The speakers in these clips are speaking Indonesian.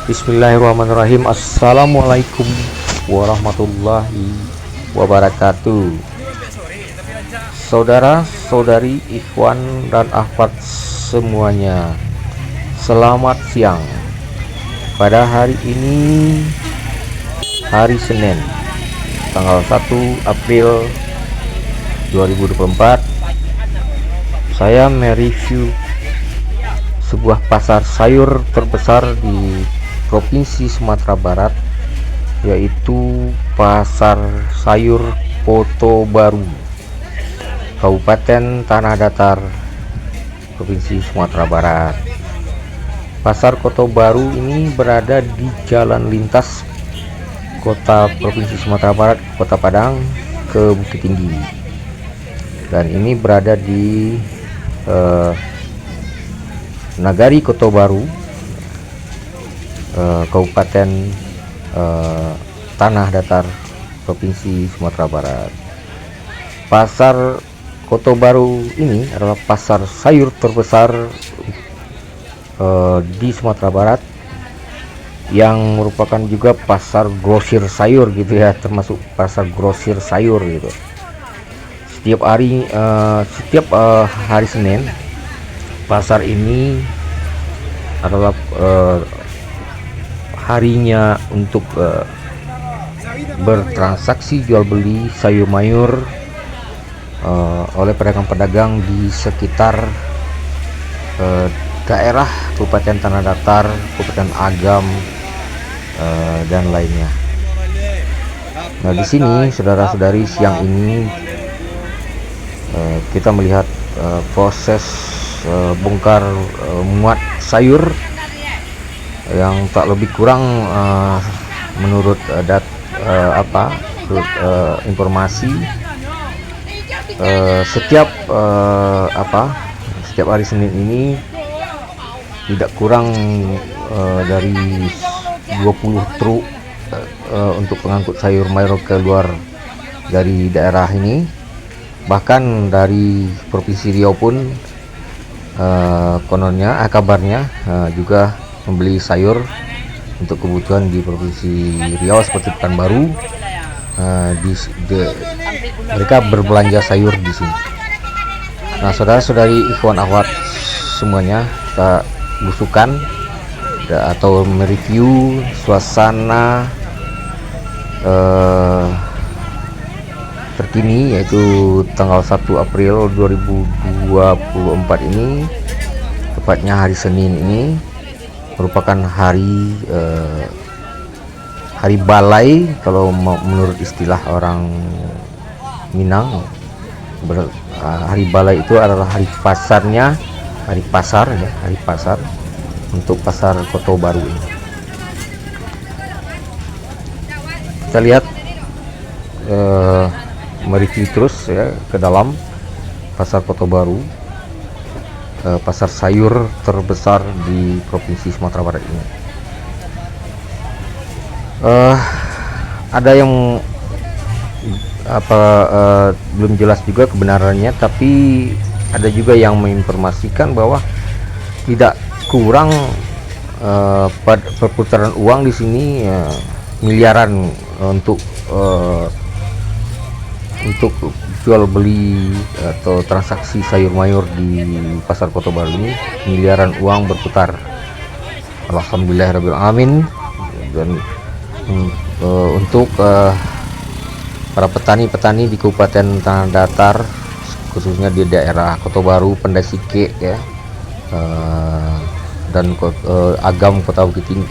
Bismillahirrahmanirrahim. Assalamualaikum warahmatullahi wabarakatuh. Saudara-saudari, ikhwan dan akhwat semuanya, selamat siang. Pada hari ini, hari Senin, tanggal 1 April 2024, saya mereview sebuah pasar sayur terbesar di Provinsi Sumatera Barat, yaitu Pasar Sayur Kota Baru, Kabupaten Tanah Datar, Provinsi Sumatera Barat. Pasar Kota Baru ini berada di jalan lintas kota Provinsi Sumatera Barat, Kota Padang ke Bukit Tinggi, dan ini berada di Nagari Kota Baru, Kabupaten Tanah Datar, Provinsi Sumatera Barat. Pasar Kota Baru ini adalah pasar sayur terbesar di Sumatera Barat, yang merupakan juga pasar grosir sayur gitu ya, termasuk pasar grosir sayur gitu. Setiap hari Senin, pasar ini adalah harinya untuk bertransaksi jual beli sayur mayur oleh pedagang-pedagang di sekitar daerah Kabupaten Tanah Datar, Kabupaten Agam, dan lainnya. Nah, di sini saudara-saudari, siang ini kita melihat proses bongkar muat sayur yang tak lebih kurang menurut informasi setiap hari Senin ini tidak kurang dari 20 truk untuk pengangkut sayur mayur keluar dari daerah ini. Bahkan dari Provinsi Riau pun kabarnya juga membeli sayur untuk kebutuhan di Provinsi Riau seperti Pekanbaru. Mereka berbelanja sayur di sini. Nah, saudara-saudari, ikhwan akhwat semuanya, kita busukan atau mereview suasana terkini, yaitu tanggal 1 April 2024 ini, tepatnya hari Senin ini, merupakan hari balai kalau menurut istilah orang Minang. Hari balai itu adalah hari pasar untuk pasar Kota Baru ini. Kita lihat mereview terus ya ke dalam pasar Kota Baru, pasar sayur terbesar di Provinsi Sumatera Barat ini. Ada yang belum jelas juga kebenarannya, tapi ada juga yang menginformasikan bahwa tidak kurang perputaran uang di sini miliaran untuk jual beli atau transaksi sayur mayur di pasar Kota Baru ini. Miliaran uang berputar, alhamdulillahirabbil alamin. Dan untuk para petani di Kabupaten Tanah Datar, khususnya di daerah Kota Baru, Pendasike ya, dan Agam, Kota Bukit Tinggi,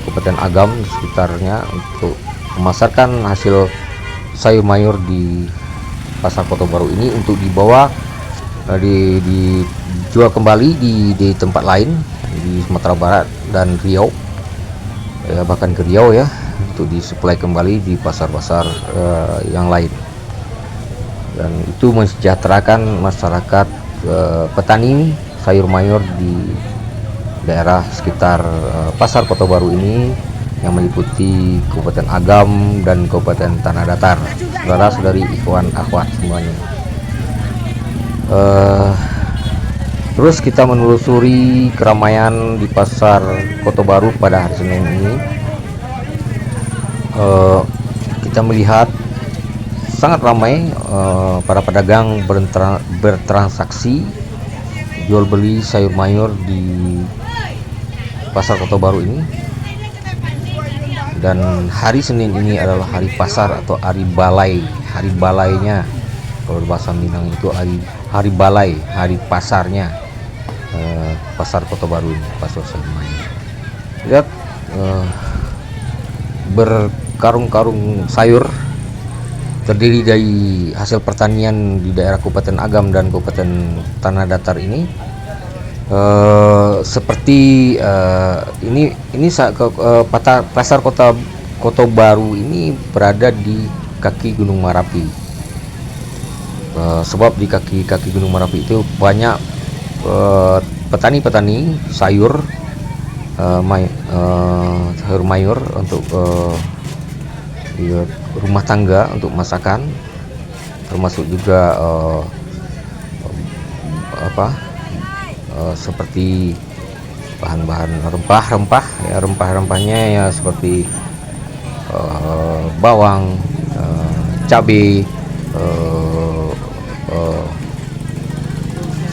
Kabupaten Agam sekitarnya, untuk memasarkan hasil sayur mayur di pasar Kota Baru ini untuk dibawa dijual kembali di tempat lain di Sumatera Barat dan Riau, ya, bahkan ke Riau ya, untuk disuplai kembali di pasar-pasar yang lain. Dan itu mensejahterakan masyarakat petani sayur mayur di daerah sekitar pasar Kota Baru ini, yang meliputi Kabupaten Agam dan Kabupaten Tanah Datar. Saudara-saudari, ikhwan akhwat semuanya, Terus kita menelusuri keramaian di pasar Kota Baru pada hari Senin ini. Kita melihat sangat ramai para pedagang bertransaksi jual beli sayur mayur di pasar Kota Baru ini. Dan hari Senin ini adalah hari pasar atau hari balai, hari balainya. Kalau bahasa Minang itu hari balai, hari pasarnya pasar Kota Baru ini, pasar sayur mayur. Lihat berkarung-karung sayur terdiri dari hasil pertanian di daerah Kabupaten Agam dan Kabupaten Tanah Datar ini. Seperti pasar Kota Baru ini berada di kaki Gunung Merapi. Sebab di kaki Gunung Merapi itu banyak petani-petani sayur mayur untuk rumah tangga, untuk masakan, termasuk juga seperti bahan-bahan rempah-rempah ya, rempah-rempahnya ya seperti bawang, cabai,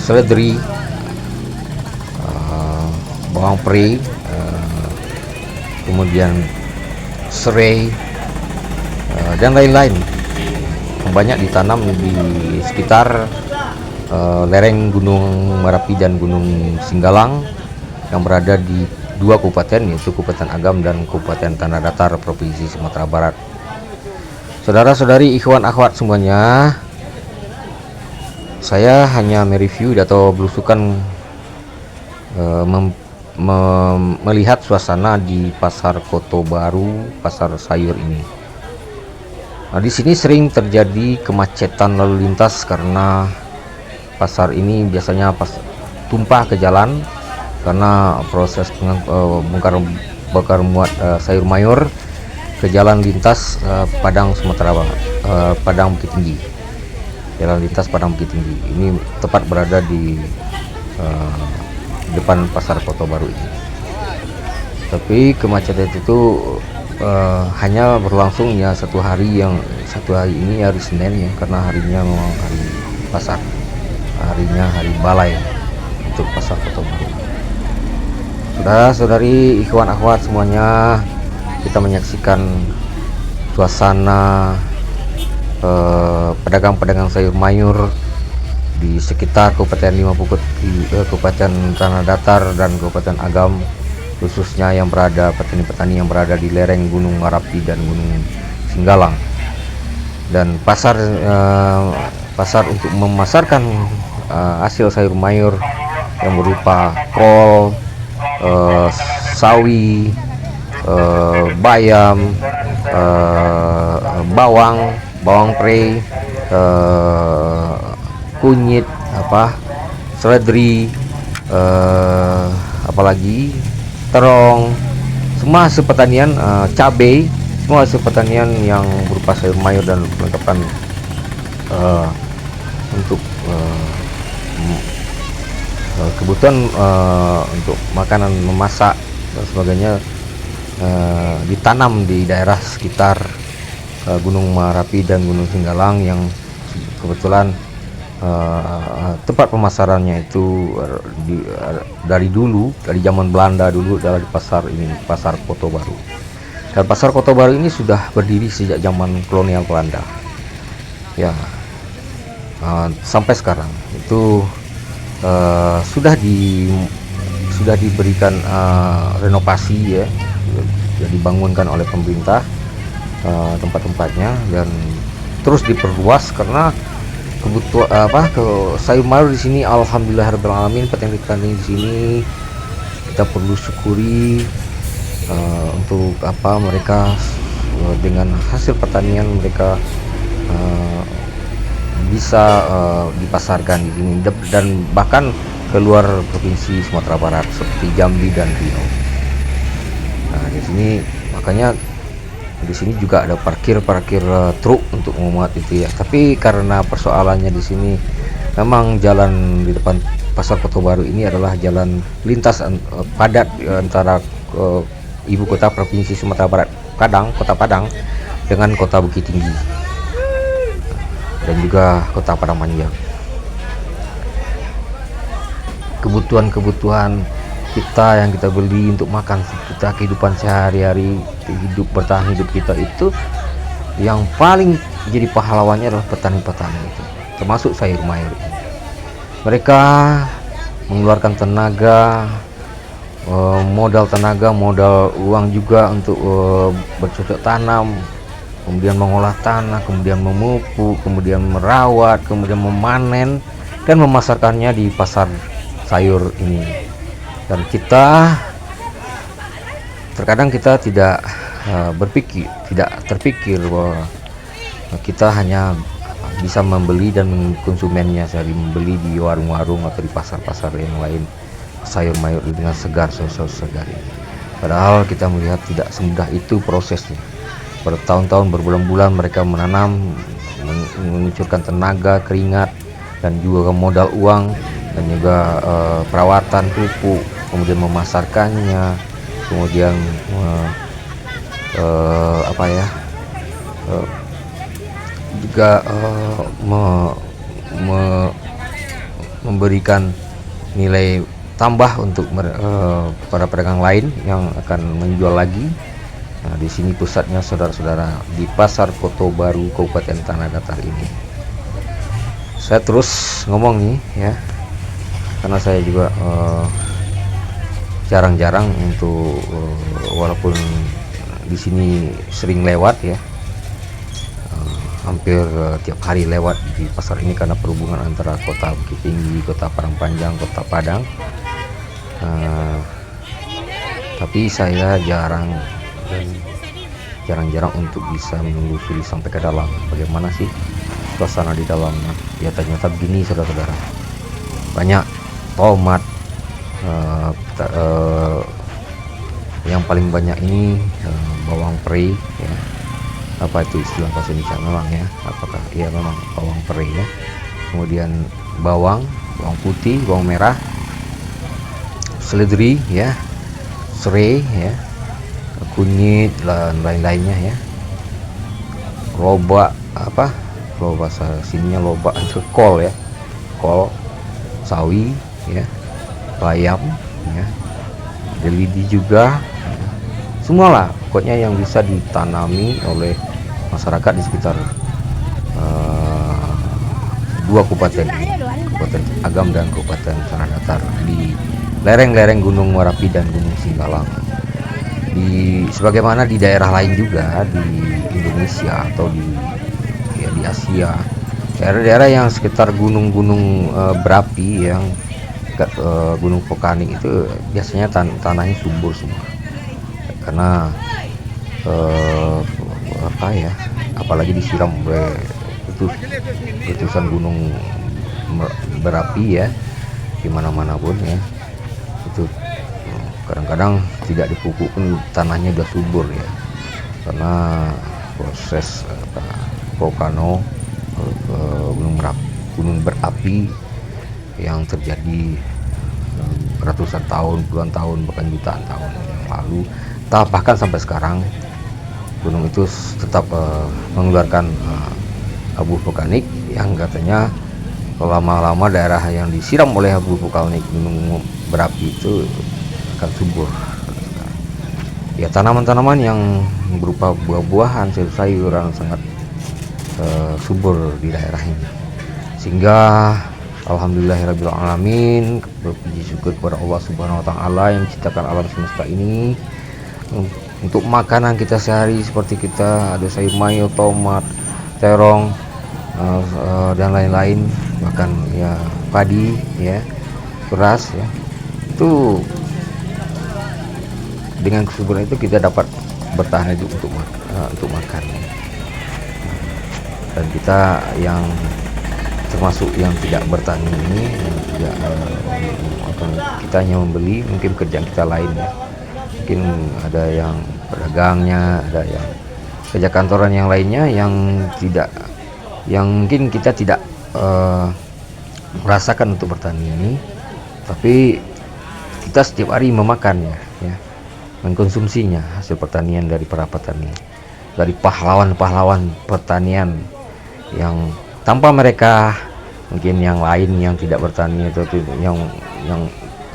seledri, bawang pre, kemudian serai, dan lain-lain. Banyak ditanam di sekitar lereng Gunung Merapi dan Gunung Singgalang yang berada di dua kabupaten, yaitu Kabupaten Agam dan Kabupaten Tanah Datar, Provinsi Sumatera Barat. Saudara-saudari, ikhwan akhwat semuanya, saya hanya mereview atau belusukan melihat suasana di pasar Kota Baru, pasar sayur ini. Nah, di sini sering terjadi kemacetan lalu lintas karena pasar ini biasanya tumpah ke jalan karena proses bakar muat sayur mayur ke jalan lintas Padang Sumatera Barat, Padang Bukit Tinggi. Jalan lintas Padang Bukit Tinggi ini tepat berada di depan pasar Kota Baru ini. Tapi kemacetan itu hanya berlangsung ya satu hari ini hari Senin ya, karena harinya memang hari pasar, harinya hari balai untuk pasar Kota Baru. Saudara-saudari, ikhwan akhwat semuanya, kita menyaksikan suasana pedagang-pedagang sayur mayur di sekitar Kabupaten Kabupaten Tanah Datar dan Kabupaten Agam, khususnya petani-petani yang berada di lereng Gunung Merapi dan Gunung Singgalang. Dan pasar untuk memasarkan hasil sayur mayur yang berupa kol, sawi, bayam, bawang pre, kunyit, seledri, apalagi terong, semua hasil pertanian, cabai, semua hasil pertanian yang berupa sayur mayur dan perlengkapan untuk kebutuhan untuk makanan memasak dan sebagainya ditanam di daerah sekitar Gunung Merapi dan Gunung Singgalang, yang kebetulan tempat pemasarannya itu dari zaman Belanda dulu adalah di pasar ini, pasar Kota Baru. Dan pasar Kota Baru ini sudah berdiri sejak zaman kolonial Belanda ya, sampai sekarang itu sudah diberikan renovasi ya, sudah dibangunkan oleh pemerintah tempat-tempatnya, dan terus diperluas karena sayur mayur di sini alhamdulillahirabbil alamin, petani-petani di sini kita perlu syukuri untuk mereka dengan hasil pertanian mereka bisa dipasarkan di sini dan bahkan keluar provinsi Sumatera Barat seperti Jambi dan Riau. Nah, di sini makanya di sini juga ada parkir truk untuk memuat itu ya. Tapi karena persoalannya di sini memang jalan di depan Pasar Kota Baru ini adalah jalan lintas padat antara ibu kota provinsi Sumatera Barat, Kota Padang, dengan kota Bukit Tinggi dan juga kota Padang Panjang. Kebutuhan kita yang kita beli untuk makan kita, kehidupan sehari-hari, bertahan hidup kita itu, yang paling jadi pahlawannya adalah petani-petani itu, termasuk sayur mayur. Mereka mengeluarkan tenaga, modal uang juga untuk bercocok tanam, kemudian mengolah tanah, kemudian memupuk, kemudian merawat, kemudian memanen dan memasarkannya di pasar sayur ini. Dan kita terkadang tidak terpikir bahwa kita hanya bisa membeli dan mengkonsumennya, sehari membeli di warung-warung atau di pasar-pasar yang lain sayur mayur dengan segar ini. Padahal kita melihat tidak semudah itu prosesnya. Bertahun-tahun, berbulan-bulan mereka menanam, mengucurkan tenaga, keringat, dan juga modal uang, dan juga perawatan pupuk, kemudian memasarkannya, kemudian juga memberikan nilai tambah untuk para pedagang lain yang akan menjual lagi. Nah, di sini pusatnya saudara-saudara, di Pasar Kota Baru Kabupaten Tanah Datar ini. Saya terus ngomong nih ya, karena saya juga jarang-jarang untuk walaupun di sini sering lewat ya, hampir tiap hari lewat di pasar ini karena perhubungan antara kota Bukit Tinggi, kota Padang Panjang, kota Padang. Tapi saya jarang-jarang untuk bisa menelusuri sampai ke dalam. Bagaimana sih suasana di dalamnya? Ya ternyata begini saudara-saudara. Banyak tomat, yang paling banyak ini bawang peri ya. Apa itu istilah bahasa Indonesia memang ya, apakah iya memang bawang peri ya. Kemudian bawang putih, bawang merah, seledri ya, serai ya, kunyit dan lain-lainnya ya. Loba, kalau bahasa sininya loba itu kol ya, kol, sawi ya, bayam ya, ada lidi juga ya. Semualah pokoknya yang bisa ditanami oleh masyarakat di sekitar dua kabupaten, Kabupaten Agam dan Kabupaten Tanah Datar, di lereng-lereng Gunung Merapi dan Gunung Singgalang. Sebagaimana di daerah lain juga di Indonesia atau di Asia, daerah-daerah yang sekitar gunung-gunung berapi yang dekat gunung vulkanik itu biasanya tanahnya subur semua, karena apalagi disiram oleh letusan gunung berapi ya, dimana-mana pun ya, itu kadang-kadang tidak dipupuk pun tanahnya udah subur ya, karena proses vulkano, gunung berapi yang terjadi ratusan tahun, puluhan tahun, bahkan jutaan tahun yang lalu, bahkan sampai sekarang gunung itu tetap mengeluarkan abu vulkanik yang katanya lama-lama daerah yang disiram oleh abu vulkanik gunung berapi itu akan subur. Ya, tanaman-tanaman yang berupa buah-buahan, sayur-sayuran sangat subur di daerah ini, sehingga alhamdulillahirabbil alamin, berpuji syukur kepada Allah Subhanahu wa taala yang menciptakan alam semesta ini. Untuk makanan kita sehari seperti kita ada sayur mayur, tomat, terong, dan lain-lain, bahkan ya padi ya, beras ya, itu dengan kesuburan itu kita dapat bertahan hidup untuk makan. Dan kita yang termasuk yang tidak bertani ini, yang kita hanya membeli, mungkin kerjaan kita lain ya, mungkin ada yang pedagangnya, ada yang kerja kantoran yang lainnya yang mungkin kita tidak merasakan untuk bertani ini, tapi kita setiap hari memakannya, ya, mengkonsumsinya hasil pertanian dari para petani, dari pahlawan-pahlawan pertanian yang tanpa mereka mungkin yang lain yang tidak bertani atau yang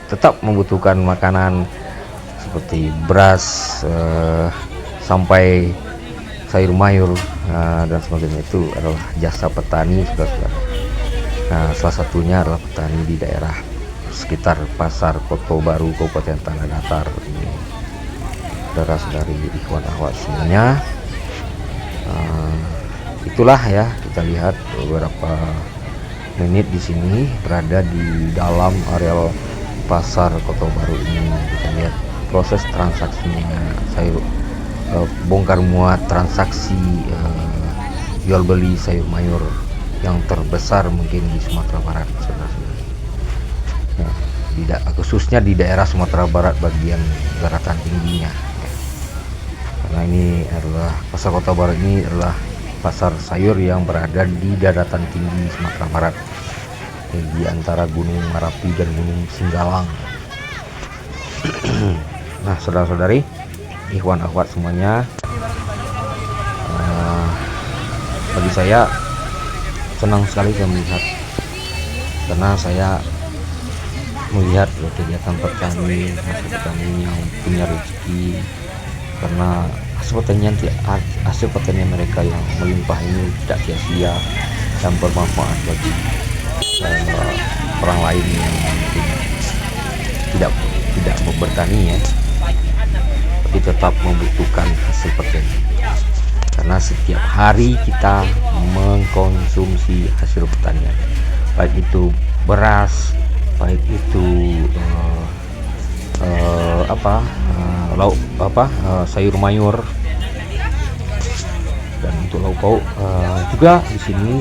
tetap membutuhkan makanan seperti beras sampai sayur mayur dan sebagainya, itu adalah jasa petani, saudara-saudara. Nah, salah satunya adalah petani di daerah sekitar Pasar Koto Baru, Kabupaten Tanah Datar ini, saudara-saudari, ikhwan akhwat semuanya. Itulah ya, kita lihat beberapa menit di sini berada di dalam areal Pasar Koto Baru ini. Kita lihat proses transaksinya, sayur bongkar muat transaksi jual beli sayur mayur yang terbesar mungkin di Sumatera Barat, saudara-saudara. Nah, khususnya di daerah Sumatera Barat bagian daratan tingginya, ya. Karena ini adalah Pasar Kota Barat, ini adalah pasar sayur yang berada di daratan tinggi Sumatera Barat, di antara Gunung Merapi dan Gunung Singgalang. Nah, saudara-saudari, ikhwan akhwat semuanya, bagi saya senang sekali saya melihat, karena saya melihat kegiatan petani, hasil petani yang punya rezeki, karena hasil pertanian mereka yang melimpah ini tidak sia-sia dan bermanfaat bagi orang lain yang mungkin tidak bertani, ya, tapi tetap membutuhkan hasil pertanian. Karena setiap hari kita mengkonsumsi hasil pertanian, baik itu beras, baik itu sayur mayur, dan untuk lauk pauk juga di sini,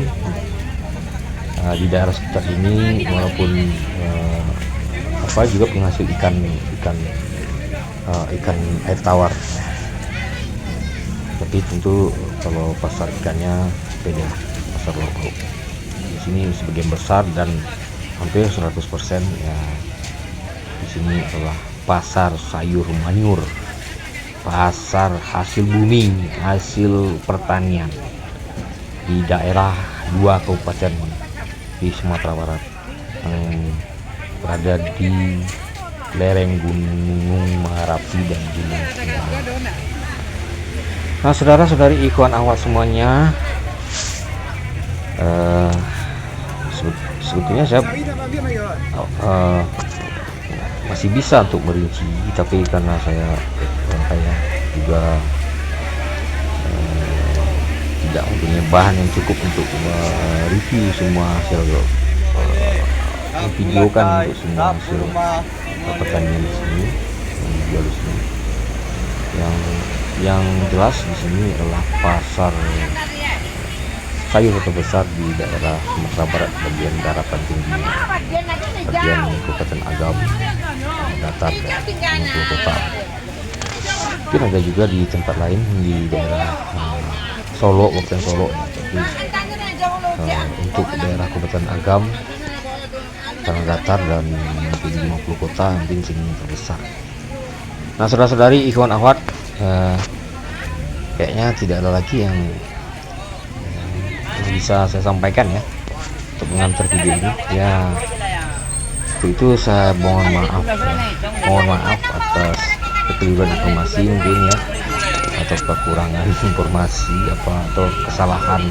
di daerah sekitar ini, walaupun juga penghasil ikan air tawar, tapi tentu kalau pasar ikannya beda, pasar lauk pauk di sini sebagian besar dan hampir 100% ya, di sini adalah pasar sayur mayur, pasar hasil bumi, hasil pertanian di daerah 2 kabupaten di Sumatera Barat yang berada di lereng Gunung Merapi dan Gunung Singgalang. Nah, saudara-saudari, ikhwan akhwat semuanya, sebetulnya saya masih bisa untuk merinci, tapi karena saya juga tidak mempunyai bahan yang cukup untuk review semua hasil videokan untuk semua hasil pertanian di sini yang dijual di sini. Yang jelas di sini adalah pasar sayur terbesar di daerah Sumatera Barat bagian daratan tinggi, bagian Kabupaten Agam, Datar, dan Kota. Mungkin ada juga di tempat lain di daerah Solo, Kabupaten Solo, tapi untuk daerah Kabupaten Agam, Tanah Datar, dan mungkin 50 kota mungkin sini terbesar. Nah, saudara-saudari, ikhwan akhwat, kayaknya tidak ada lagi yang bisa saya sampaikan ya untuk mengantar video ini. Ya, itu saya mohon maaf atas kekeliruan informasi mungkin ya, atau kekurangan informasi atau kesalahan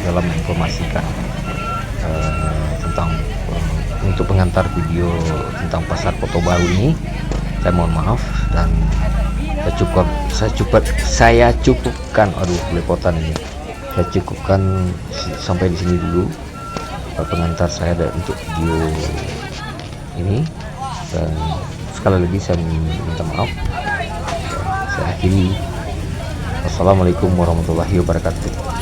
dalam menginformasikan tentang untuk pengantar video tentang Pasar Koto Baru ini. Saya mohon maaf, dan saya cukupkan, belepotan ini. Saya cukupkan sampai di sini dulu pengantar saya untuk video ini, dan sekali lagi saya minta maaf. Saya akhiri. Wassalamualaikum warahmatullahi wabarakatuh.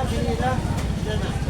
sini lah.